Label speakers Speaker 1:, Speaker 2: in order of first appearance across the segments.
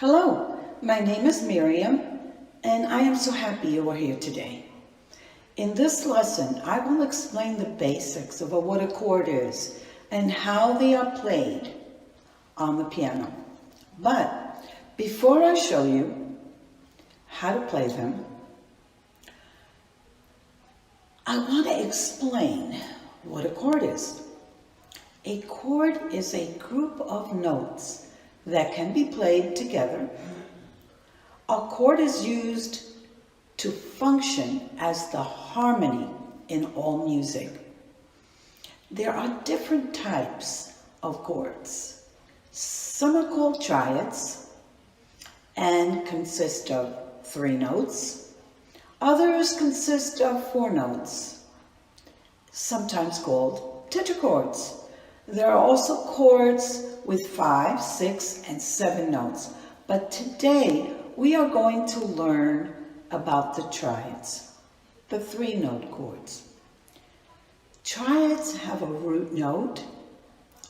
Speaker 1: Hello, my name is Miriam, and I am so happy you are here today. In this lesson, I will explain the basics of what a chord is and how they are played on the piano. But before I show you how to play them, I want to explain what a chord is. A chord is a group of notes that can be played together. A chord is used to function as the harmony in all music. There are different types of chords. Some are called triads and consist of 3 notes. Others consist of 4 notes, sometimes called tetrachords. There are also chords with 5, 6, and 7 notes. But today we are going to learn about the triads, the 3-note chords. Triads have a root note,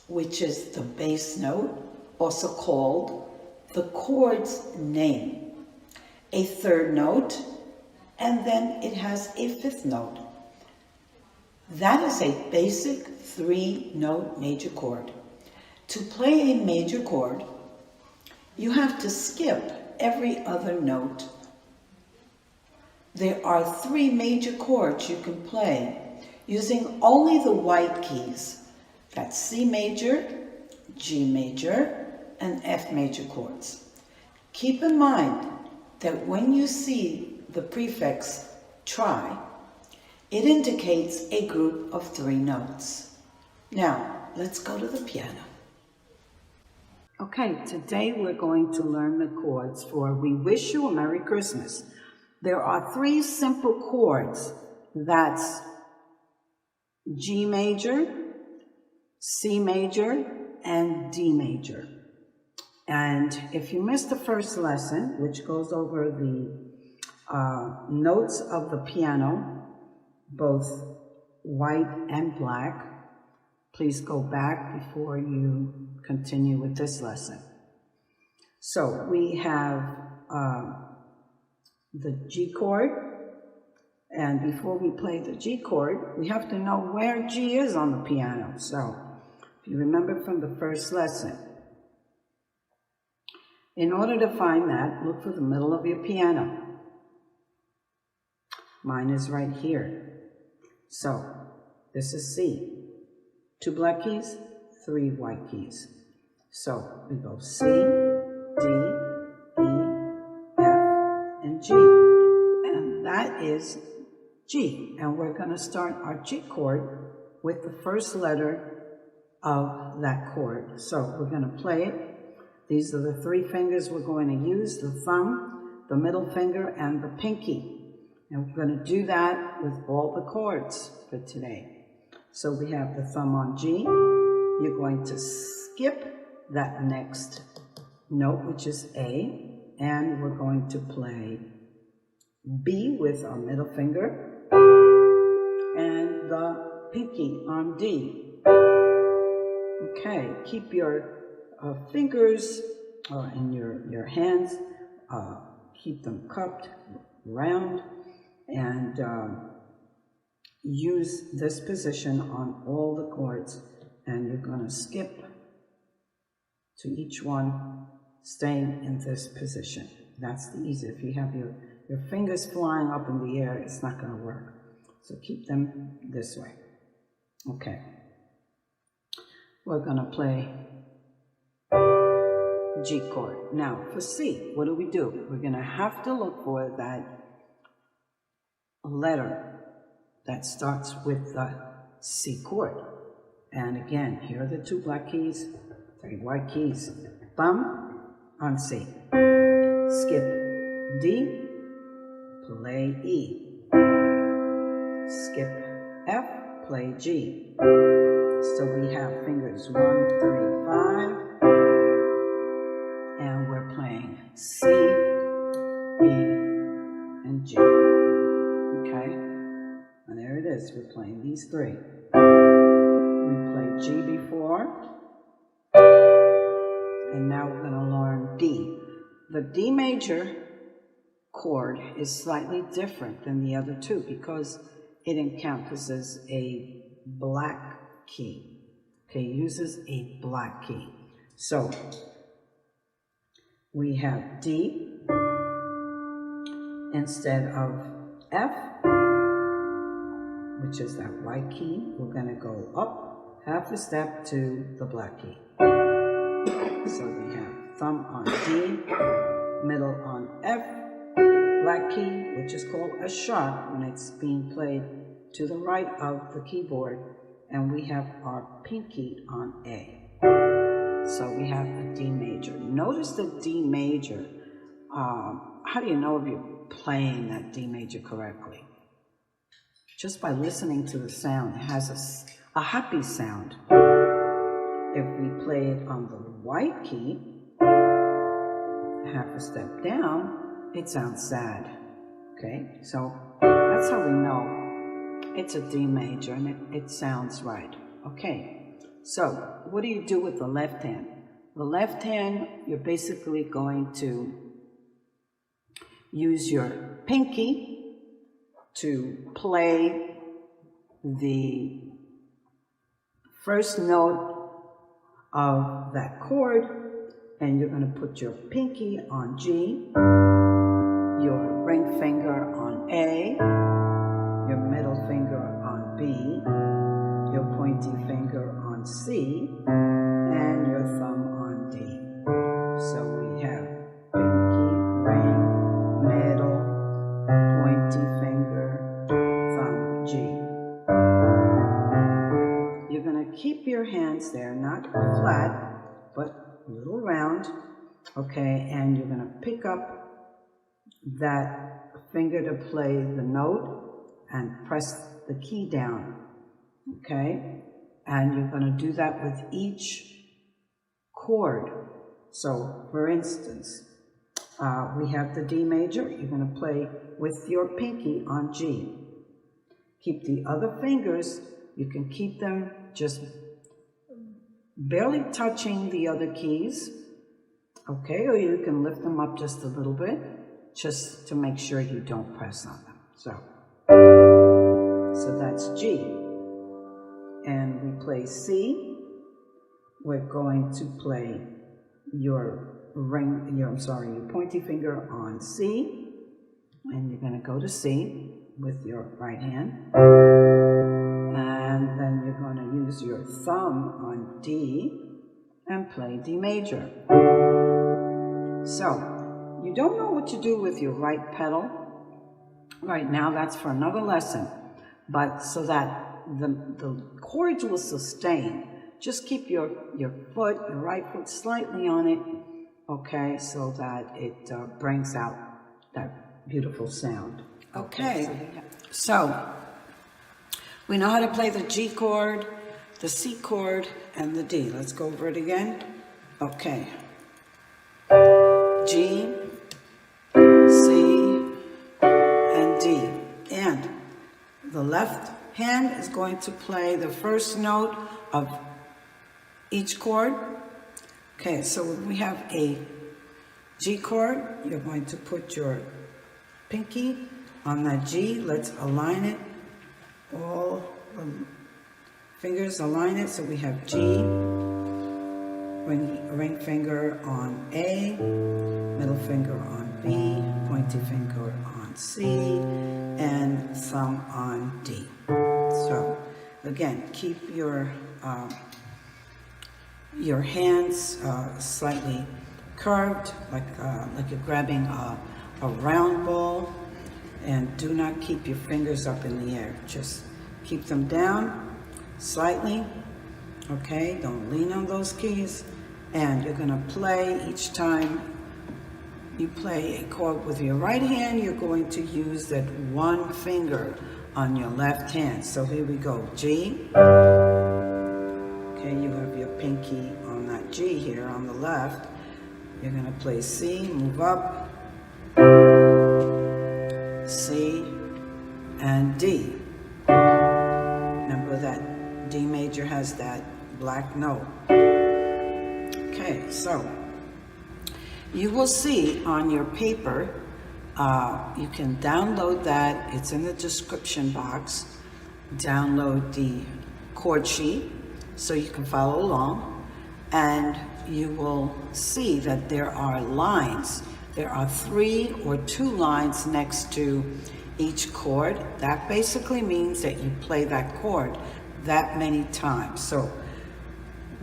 Speaker 1: which is the bass note, also called the chord's name, a 3rd note, and then it has a 5th note. That is a basic 3-note major chord. To play a major chord, you have to skip every other note. There are 3 major chords you can play using only the white keys. That's C major, G major, and F major chords. Keep in mind that when you see the prefix tri, it indicates a group of 3 notes. Now, let's go to the piano. Okay, today we're going to learn the chords for We Wish You a Merry Christmas. There are 3 simple chords. That's G major, C major, and D major. And if you missed the first lesson, which goes over the notes of the piano, both white and black, please go back before you continue with this lesson. So we have the G chord, and before we play the G chord, we have to know where G is on the piano. So if you remember from the first lesson, in order to find that, look for the middle of your piano. Mine is right here. So this is C. 2 black keys, 3 white keys. So we go C, D, E, F, and G. And that is G. And we're going to start our G chord with the first letter of that chord. So we're going to play it. These are the 3 fingers we're going to use, the thumb, the middle finger, and the pinky. And we're going to do that with all the chords for today. So we have the thumb on G. You're going to skip that next note, which is A, and we're going to play B with our middle finger and the pinky on D. Okay, keep your fingers in your hands, keep them cupped round, and use this position on all the chords, and you're going to skip to each one, staying in this position. That's the easy. If you have your fingers flying up in the air, it's not going to work. So keep them this way. Okay. We're going to play G chord. Now for C, what do? We're going to have to look for that letter that starts with the C chord. And again, here are the 2 black keys, 3 white keys. Thumb on C. Skip D, play E. Skip F, play G. So we have fingers 1, 3, 5. And we're playing C, E, and G. Okay? And there it is. We're playing these 3. We played G before. And now we're going to learn D. the D major chord is slightly different than the other two because it encompasses a black key. Okay, uses a black key. So we have D instead of F, which is that white key. We're going to go up half a step to the black key. So we have thumb on D, middle on F, black key, which is called a sharp when it's being played to the right of the keyboard, and we have our pinky on A. So we have a D major. Notice the D major. How do you know if you're playing that D major correctly? Just by listening to the sound. It has a happy sound. If we play it on the white key, half a step down, it sounds sad. Okay, so that's how we know it's a D major and it sounds right. Okay, so what do you do with the left hand? The left hand, you're basically going to use your pinky to play the first note of that chord, and you're going to put your pinky on G, your ring finger on A, your middle finger on B, your pointy finger on C, and your thumb on D. So we have pinky, ring, middle, pointy finger, thumb, G. You're going to keep your hands there, not flat, but a little round, okay, and you're going to pick up that finger to play the note and press the key down, okay, and you're going to do that with each chord. So, for instance, we have the D major. You're going to play with your pinky on G. Keep the other fingers, you can keep them just barely touching the other keys, okay, or you can lift them up just a little bit, just to make sure you don't press on them. So that's G. And we play C. We're going to play your pointy finger on C, and you're going to go to C with your right hand, and then you're going to use your thumb on D and play D major. So you don't know what to do with your right pedal right now. That's for another lesson, but so that the chords will sustain, just keep your right foot slightly on it, okay, so that it brings out that beautiful sound. Okay, so we know how to play the G chord, the C chord, and the D. Let's go over it again. Okay. G, C, and D. And the left hand is going to play the first note of each chord. Okay, so we have a G chord. You're going to put your pinky on that G. Let's align it. All the fingers align it. So we have G, ring finger on A, middle finger on B, pointy finger on C, and thumb on D. So again, keep your hands slightly curved, like you're grabbing a round ball, and do not keep your fingers up in the air. Just keep them down slightly, okay? Don't lean on those keys, and you're gonna play each time you play a chord with your right hand, you're going to use that one finger on your left hand. So here we go, G. Okay, you have your pinky on that G here on the left. You're gonna play C, move up, C, and D. Remember that D major has that black note. Okay, so You will see on your paper, you can download that. It's in the description box. Download the chord sheet so you can follow along, and you will see that there are lines. There are 3 or 2 lines next to each chord. That basically means that you play that chord that many times. So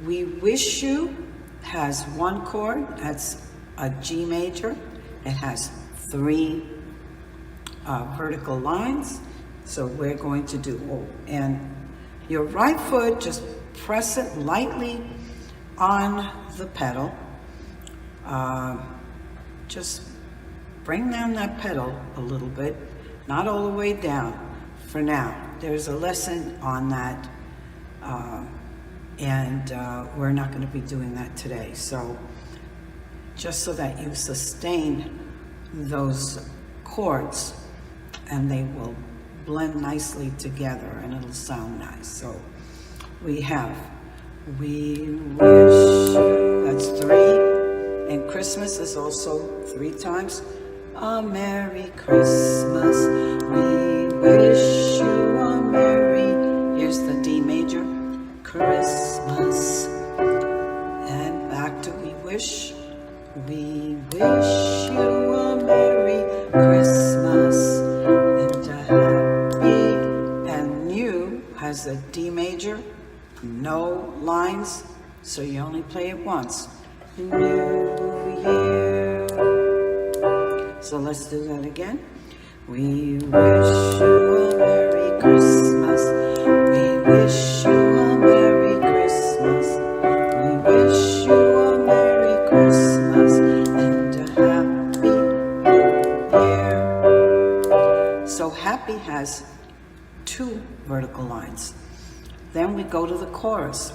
Speaker 1: We Wish You has 1 chord, that's a G major. It has 3 vertical lines. So we're going to do, and your right foot, just press it lightly on the pedal. Just bring down that pedal a little bit, not all the way down for now. There's a lesson on that, and we're not going to be doing that today. So just so that you sustain those chords and they will blend nicely together and it'll sound nice. So we have We Wish You, that's 3, and Christmas is also 3 times. A Merry Christmas, we wish you a Merry, here's the D major, Christmas, and back to We Wish you a Merry Christmas, and a happy, and New has a D major, no lines, so you only play it once. New Year. So let's do that again. We wish you a Merry Christmas. We wish you a Merry Christmas. We wish you a Merry Christmas and a Happy New Year. So happy has 2 vertical lines. Then we go to the chorus.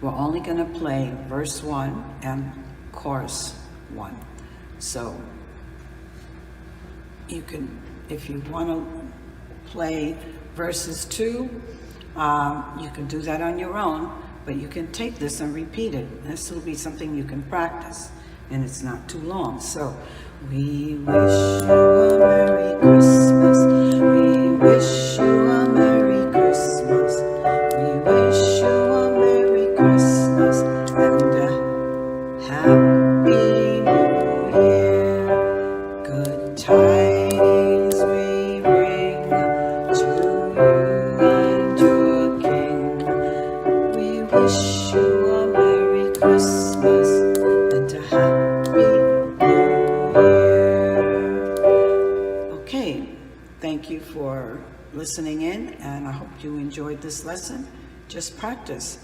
Speaker 1: We're only going to play verse 1 and chorus 1. So you can, if you want to play verses 2, you can do that on your own, but you can take this and repeat it. This will be something you can practice, and it's not too long. So, we wish you a Merry Christmas. We wish you a Merry Christmas. We wish you a Merry Christmas and a Happy New Year. Good tidings we bring to you and your King. We wish you a Merry Christmas and a Happy New Year. Okay, thank you for listening in, and I hope you enjoyed this lesson. Just practice.